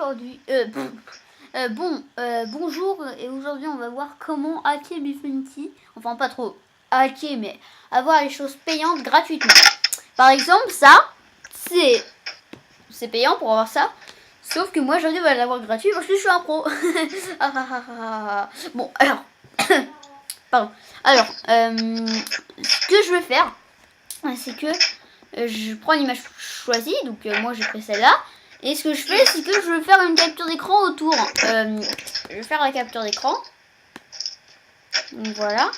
aujourd'hui. Bonjour, et aujourd'hui on va voir comment hacker Bifunky. Enfin, pas trop hacker, mais avoir les choses payantes gratuitement. Par exemple, ça, c'est payant pour avoir ça. Sauf que moi j'arrive à l'avoir gratuit parce que je suis un pro. Bon, alors. Pardon. Alors, ce que je vais faire, c'est que je prends l'image choisie. Donc, moi j'ai pris celle-là. Et ce que je fais, c'est que je vais faire une capture d'écran autour. Je vais faire la capture d'écran. Donc voilà.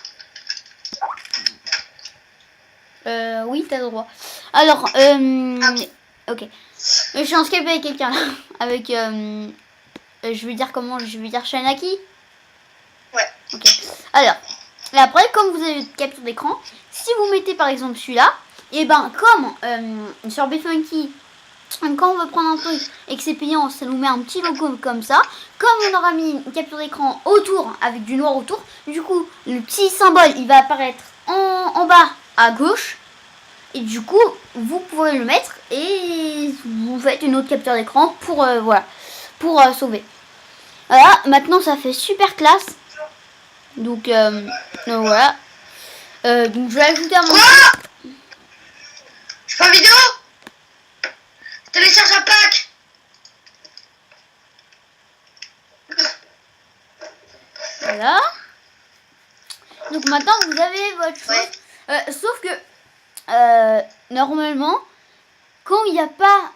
Oui, t'as le droit. Alors, ok. Je suis en Skype avec quelqu'un là. Avec, je vais dire comment, je vais dire Shanaki. Ouais. Ok. Alors, et après, comme vous avez une capture d'écran, si vous mettez par exemple celui-là, et ben comme sur Bifunky, quand on veut prendre un truc et que c'est payant, ça nous met un petit logo comme ça. Comme on aura mis une capture d'écran autour, avec du noir autour, du coup, le petit symbole, il va apparaître en bas à gauche. Et du coup, vous pourrez le mettre et vous faites une autre capture d'écran pour, voilà, pour sauver. Voilà, maintenant ça fait super classe. Donc voilà. Donc je vais ajouter à mon... Je fais une vidéo. Télécharge un pack. Voilà. Donc maintenant vous avez votre chose. Sauf que normalement, quand il n'y a pas,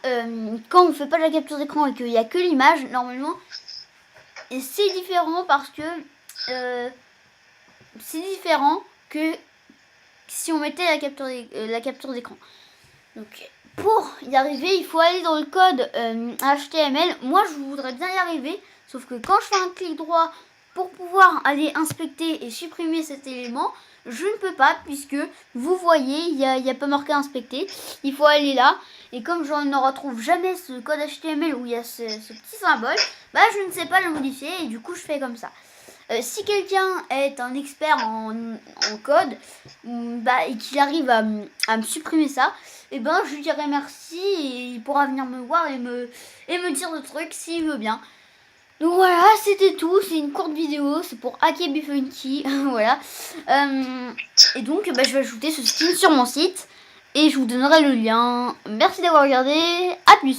quand on fait pas la capture d'écran et qu'il n'y a que l'image, normalement, c'est différent parce que c'est différent que si on mettait la capture d'écran. Donc pour y arriver, il faut aller dans le code HTML. Moi, je voudrais bien y arriver, sauf que quand je fais un clic droit pour pouvoir aller inspecter et supprimer cet élément, je ne peux pas puisque vous voyez, il y a pas marqué inspecter. Il faut aller là. Et comme je ne retrouve jamais ce code HTML où il y a ce petit symbole, bah je ne sais pas le modifier et du coup je fais comme ça. Si quelqu'un est un expert en code bah, et qu'il arrive à me supprimer ça, et ben je lui dirai merci et il pourra venir me voir et me dire le truc s'il veut bien. Donc voilà, c'était tout, c'est une courte vidéo, c'est pour hacker Bifunky, voilà. Et donc bah, je vais ajouter ce skin sur mon site et je vous donnerai le lien. Merci d'avoir regardé, à plus.